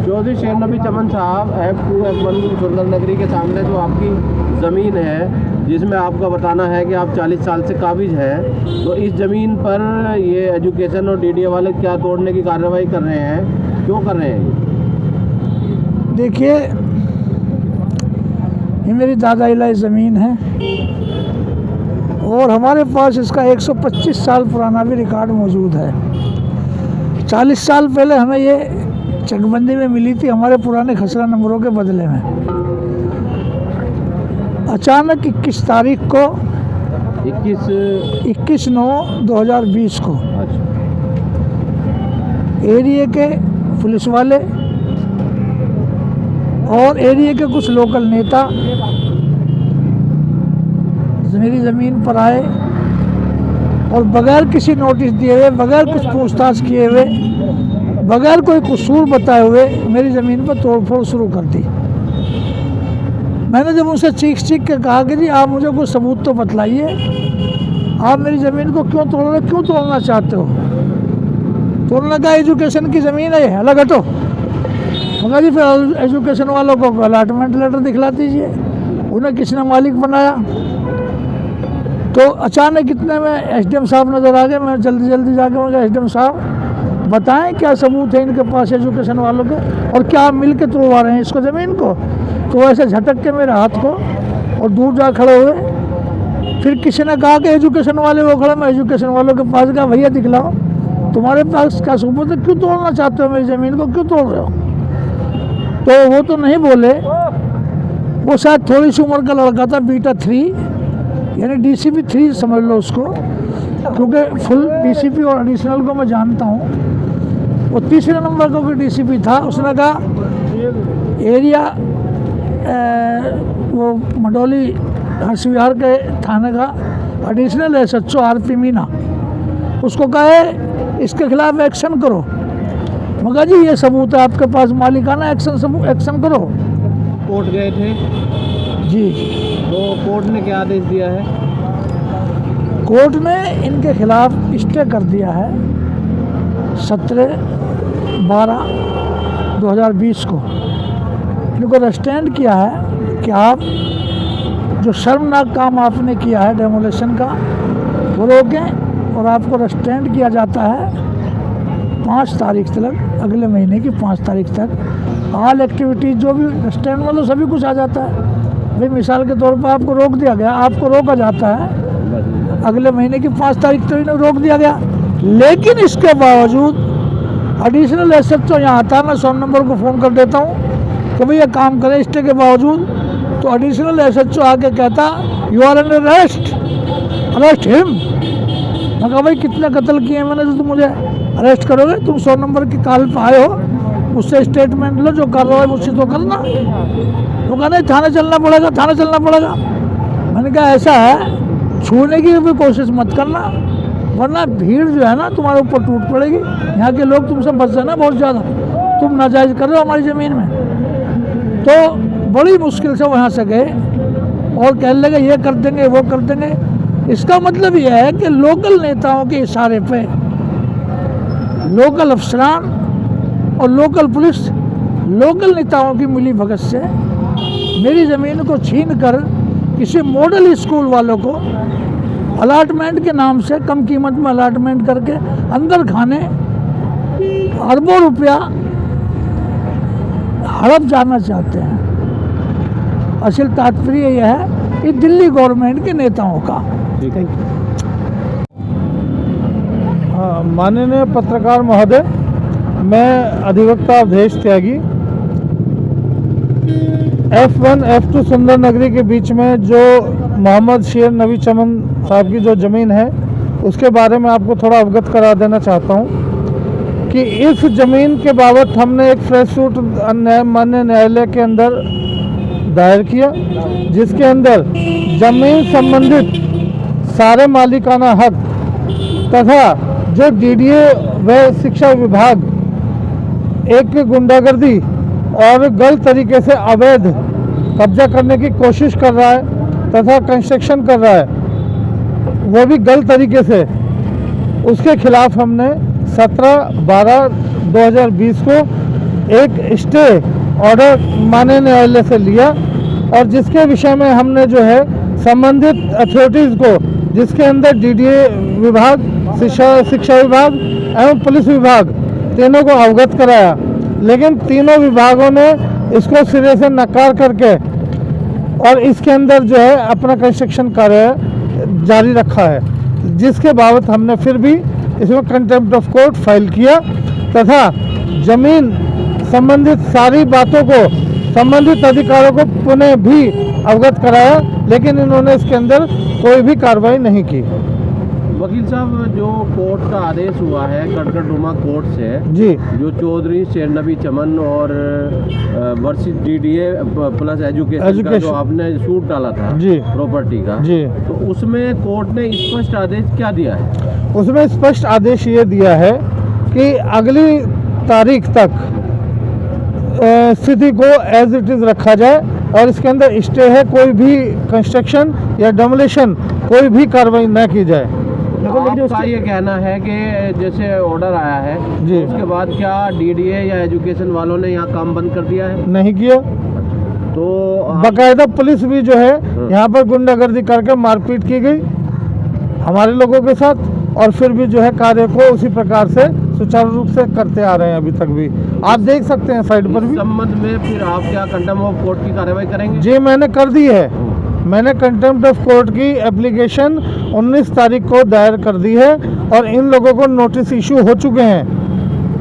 चौधरी शेर नबी चमन साहब F2 F1 सुंदर नगरी के सामने जो आपकी ज़मीन है, जिसमें आपका बताना है कि आप 40 साल से काबिज हैं, तो इस ज़मीन पर ये एजुकेशन और DDA वाले क्या तोड़ने की कार्रवाई कर रहे हैं, क्यों कर रहे हैं? देखिए, ये मेरी दादा इलाही ज़मीन है और हमारे पास इसका 125 साल पुराना भी रिकॉर्ड मौजूद है। 40 साल पहले हमें ये चकबंदी में मिली थी, हमारे पुराने खसरा नंबरों के बदले में। अचानक 21 तारीख को 21/9/2020 को एरिया के पुलिस वाले और एरिया के कुछ लोकल नेता मेरी ज़मीन पर आए और बगैर किसी नोटिस दिए हुए, बगैर कुछ पूछताछ किए हुए, बगैर कोई कसूर बताए हुए मेरी ज़मीन पर तोड़फोड़ शुरू कर दी। मैंने जब उनसे चीख के कहा कि जी आप मुझे कोई सबूत तो बतलाइए, आप मेरी ज़मीन को क्यों तोड़ रहे, क्यों तोड़ना चाहते हो? तो उन्होंने कहा एजुकेशन की ज़मीन है, अलग हटो। मगर जी फिर एजुकेशन वालों को अलॉटमेंट लेटर दिखला दीजिए, उन्हें किसने मालिक बनाया? तो अचानक इतने में SDM साहब नज़र आ गए। मैं जल्दी जाके उनका SDM साहब बताएं क्या सबूत है इनके पास एजुकेशन वालों के, और क्या आप मिल के तोड़वा रहे हैं इसको ज़मीन को? तो ऐसे झटक के मेरे हाथ को और दूर जा खड़े हुए। फिर किसी ने कहा कि एजुकेशन वाले वो खड़े। मैं एजुकेशन वालों के पास गया, भैया दिखलाओ तुम्हारे पास क्या सबूत है, क्यों तोड़ना चाहते हो मेरी ज़मीन को, क्यों तोड़ रहे हो? तो वो तो नहीं बोले, वो शायद थोड़ी सी उम्र का लड़का था, बीटा 3 यानी DCP 3 समझ लो उसको, क्योंकि फुल DCP और एडिशनल को मैं जानता हूँ। वो तीसरे नंबर का कोई DCP था। उसने कहा एरिया वो मंडोली हंसविहार के थाने का एडिशनल SHO RP मीना, उसको कहा है इसके खिलाफ एक्शन करो। मगर जी ये सबूत है आपके पास, मालिकाना एक्शन करो। कोर्ट गए थे जी, तो कोर्ट ने क्या आदेश दिया है? कोर्ट ने इनके खिलाफ स्टे कर दिया है 17/12/2020 को। इनको रेस्टेंड किया है कि आप जो शर्मनाक काम आपने किया है डेमोलेशन का वो रोकें, और आपको रेस्टेंड किया जाता है 5 तारीख तक, अगले महीने की 5 तारीख तक। ऑल एक्टिविटीज़ जो भी रेस्टेंड मतलब सभी कुछ आ जाता है। भाई मिसाल के तौर पर आपको रोक दिया गया, आपको रोका जाता है अगले महीने की 5 तारीख तक इन्हें रोक दिया गया। लेकिन इसके बावजूद एडिशनल SHO यहाँ आता है, मैं 100 नंबर को फ़ोन कर देता हूँ कि भैया काम करें स्टे के बावजूद। तो एडिशनल SHO आके कहता you are under arrest him. मैं कहा भाई कितने कत्ल किए मैंने जो तुम मुझे अरेस्ट करोगे? तुम 100 नंबर की कॉल पर आए हो, मुझसे स्टेटमेंट लो, जो कर रहा है मुझसे तो करना। तो कहा नहीं थाने चलना पड़ेगा, थाने चलना पड़ेगा। मैंने कहा ऐसा है छूने की भी कोशिश मत करना, वरना भीड़ जो है ना तुम्हारे ऊपर टूट पड़ेगी। यहाँ के लोग तुमसे बच जाना बहुत ज़्यादा, तुम नाजायज़ कर रहे हो हमारी ज़मीन में। तो बड़ी मुश्किल से वहाँ से गए और कहने लगे ये कर देंगे वो कर देंगे। इसका मतलब यह है कि लोकल नेताओं के इशारे पे लोकल अफसरान और लोकल पुलिस लोकल नेताओं की मिली भगत से मेरी ज़मीन को छीन कर किसी मॉडल स्कूल वालों को अलाटमेंट के नाम से कम कीमत में अलाटमेंट करके अंदर खाने अरबों रुपया हड़प जाना चाहते हैं। असल तात्पर्य यह है कि दिल्ली गवर्नमेंट के नेताओं का। माननीय पत्रकार महोदय, मैं अधिवक्ता अवधेश त्यागी F1 F2 सुंदर नगरी के बीच में जो मोहम्मद शेर नबी चमन साहब की जो ज़मीन है उसके बारे में आपको थोड़ा अवगत करा देना चाहता हूं कि इस ज़मीन के बाबत हमने एक फ्रेश सूट माननीय न्यायालय के अंदर दायर किया, जिसके अंदर ज़मीन संबंधित सारे मालिकाना हक तथा जो DDA व शिक्षा विभाग एक गुंडागर्दी और गलत तरीके से अवैध कब्जा करने की कोशिश कर रहा है तथा कंस्ट्रक्शन कर रहा है, वो भी गलत तरीके से, उसके खिलाफ हमने 17/12/2020 को एक स्टे ऑर्डर माननीय न्यायालय से लिया और जिसके विषय में हमने जो है संबंधित अथॉरिटीज़ को, जिसके अंदर डीडीए विभाग, शिक्षा विभाग एवं पुलिस विभाग तीनों को अवगत कराया, लेकिन तीनों विभागों ने इसको सिरे से नकार करके और इसके अंदर जो है अपना कंस्ट्रक्शन कार्य जारी रखा है, जिसके बाबत हमने फिर भी इसमें कंटेम्प्ट ऑफ कोर्ट फाइल किया तथा जमीन संबंधित सारी बातों को संबंधित अधिकारियों को पुनः भी अवगत कराया, लेकिन इन्होंने इसके अंदर कोई भी कार्रवाई नहीं की। वकील साहब, जो कोर्ट का आदेश हुआ है कटकटुमा कोर्ट से जी, जो चौधरी शेर नबी चमन और वर्षित डीडीए प्लस एजुकेशन का जो आपने सूट डाला था जी, प्रॉपर्टी का जी, तो उसमें कोर्ट ने स्पष्ट आदेश क्या दिया है? उसमें स्पष्ट आदेश ये दिया है कि अगली तारीख तक स्थिति को एज इट इज़ रखा जाए और इसके अंदर स्टे है, कोई भी कंस्ट्रक्शन या डेमोलिशन कोई भी कार्रवाई न की जाए। आपका ये कहना है कि जैसे ऑर्डर आया है जी, तो उसके बाद क्या डीडीए या एजुकेशन वालों ने यहाँ काम बंद कर दिया है? नहीं किया। तो बाकायदा पुलिस भी जो है यहाँ पर गुंडागर्दी करके मारपीट की गई हमारे लोगों के साथ, और फिर भी जो है कार्य को उसी प्रकार से सुचारू रूप से करते आ रहे हैं अभी तक भी। आप देख सकते हैं साइड पर भी। संबंध में फिर आप क्या कंटेम्प्ट ऑफ कोर्ट की कार्रवाई करेंगे? जी, मैंने कर दी है। मैंने कंटेम्प्ट ऑफ कोर्ट की एप्लीकेशन 19 तारीख को दायर कर दी है और इन लोगों को नोटिस इशू हो चुके हैं।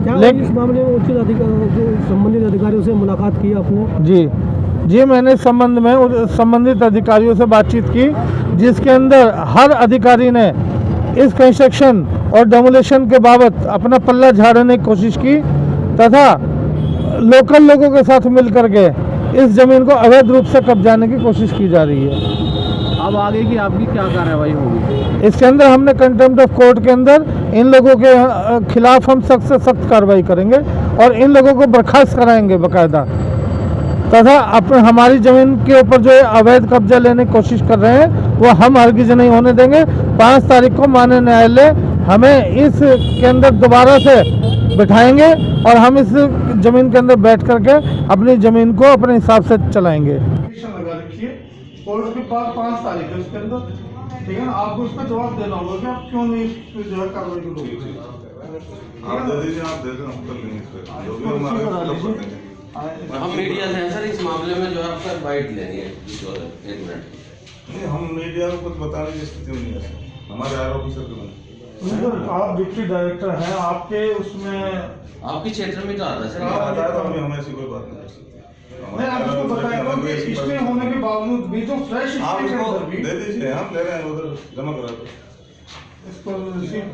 क्या इस मामले में उचित संबंधित अधिकारियों से मुलाकात की आपने? जी, मैंने संबंध में संबंधित अधिकारियों से बातचीत की, जिसके अंदर हर अधिकारी ने इस कंस्ट्रक्शन और डेमोलिशन के बाबत अपना पल्ला झाड़ने की कोशिश की तथा लोकल लोगों के साथ मिल करके इस जमीन को अवैध रूप से कब्जाने की कोशिश की जा रही है। अब आगे की आपकी क्या कार्रवाई होगी? इसके अंदर हमने कंटेम्प्ट ऑफ कोर्ट के अंदर इन लोगों के खिलाफ हम सख्त से सख्त कार्रवाई करेंगे और इन लोगों को बर्खास्त कराएंगे बाकायदा, तथा हमारी ज़मीन के ऊपर जो अवैध कब्जा लेने की कोशिश कर रहे हैं वो हम हरगिज़ नहीं होने देंगे। 5 तारीख को माननीय न्यायालय हमें इस के अंदर दोबारा से बिठाएंगे और हम इस ज़मीन के अंदर बैठ करके अपनी ज़मीन को अपने हिसाब से चलाएंगे। लगा रखिए कोर्ट के पास 5 तारीख है उसके अंदर, ठीक है ना? आपको इसका जवाब देना होगा कि आप क्यों नहीं इस पे जो है कार्रवाई करोगे। आप दे दीजिए, आप दे दें, हम कर लेंगे इस पे जो भी हमारा मतलब कर देंगे। हम मीडिया से हैं सर, इस मामले में जो है आपका बाइट लेनी है। एक मिनट, नहीं, हम मीडिया को कुछ बताने की स्थिति में नहीं है सर, हमारे आर ऑफिसर के बने। आप डिप्टी डायरेक्टर हैं, आपके उसमें आपके क्षेत्र में तो आता है सर। आता है तो हमें ऐसी कोई बात नहीं कर सकते। मैं आपको बताया कि स्टे होने के बावजूद भी जो फ्रेश आप स्टे के इसको अंदर भी दे दीजिए, हम ले रहे हैं उधर जमा करा दो। इस पर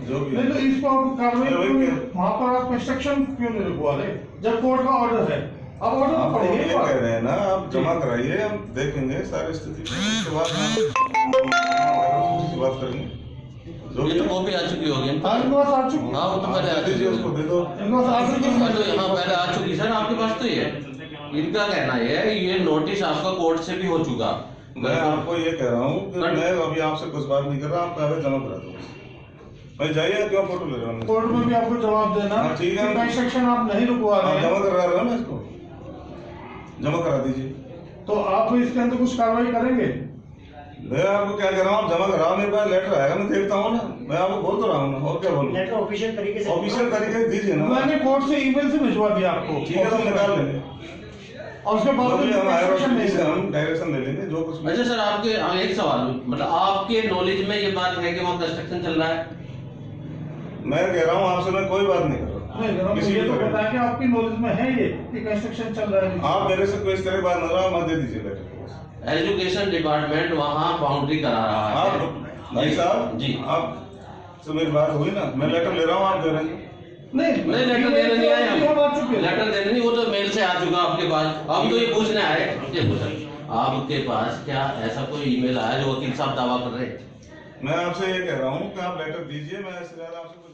जो भी नहीं, तो इस पर आप कार्रवाई अरे क्यों, भाई, वहाँ पर आप कंस्ट्रक्शन क्यों नहीं रुकवा रहे जब कोर्ट का ऑर्डर है? अब ऑर्डर आप तो ये पढ़िए कह रहे हैं ना, आप जमा कराइए, हम देखेंगे सारी स्थिति, उसके बाद हम बात करेंगे। जो ये भी तो कॉपी आ चुकी होगी। इनके पास आ चुकी हाँ, वो तो पहले आ दे चुकी दीजिए, उसको होगी। दे दो। इनके पास आ चुकी तो यहाँ पहले आ चुकी सर, आपके पास तो ये इनका कहना है ये नोटिस आपका कोर्ट से भी हो चुका। मैं आपको ये कह रहा हूँ कि मैं अभी आपसे कुछ बात नहीं कर रहा, आप कागज जमा करा दो। भाई जाइए, क्यों फोटो ले रहे हो? कोर्ट में भी आपको जवाब देना हाँ, ठीक है। कि कंस्ट्रक्शन आप नहीं रुकवा आप रहे जमा हैं, करा रहे हो ना, इसको जमा करा दीजिए। तो आप इसके अंदर कुछ कार्रवाई करेंगे? मैं आपको क्या कह रहा हूँ, आप जमा कराओ, मेरे पास लेटर आएगा, मैं देखता हूँ ना, मैं आपको बोल तो रहा हूँ ना, और क्या बोलूँ? लेटर ऑफिशियल तरीके से ऑफिशियल तरीके से दीजिए ना। मैंने कोर्ट से ईमेल से भिजवा दिया आपको, ठीक है, तो हम निकाल लेंगे, और उसके बाद जो भी हम आए कंस्ट्रक्शन नहीं से हम डायरेक्शन ले लेंगे, जो कुछ भी। अच्छा सर, आपके एक सवाल, मतलब आपके नॉलेज में ये बात है कि वहाँ कंस्ट्रक्शन चल रहा है? मैं कह रहा हूँ आपसे, मैं कोई बात नहीं कर रहा नहीं, किसी मुझे भी तो तरह बताया कि आपकी नॉलेज में है ये कि कंस्ट्रक्शन चल रहा है। आप मेरे से कोई इस तरह की बात न रहा, मत दे दीजिए लेटर। एजुकेशन डिपार्टमेंट वहाँ बाउंड्री करा रहा है। आप भाई साहब जी, आप से मेरी बात हुई ना, मैं लेटर ले रहा हूँ, आप दे रहे हैं। नहीं लेटर देने नहीं आए हम, बात चुकी है। लेटर देने नहीं, वो तो मेल से आ चुका आपके पास। हम तो ये पूछने आए, ये पूछा आपके पास क्या ऐसा कोई ईमेल आया जो वकील साहब दावा कर रहे हैं? मैं आपसे ये कह रहा हूँ कि आप लेटर दीजिए, मैं इससे ज्यादा आपसे कुछ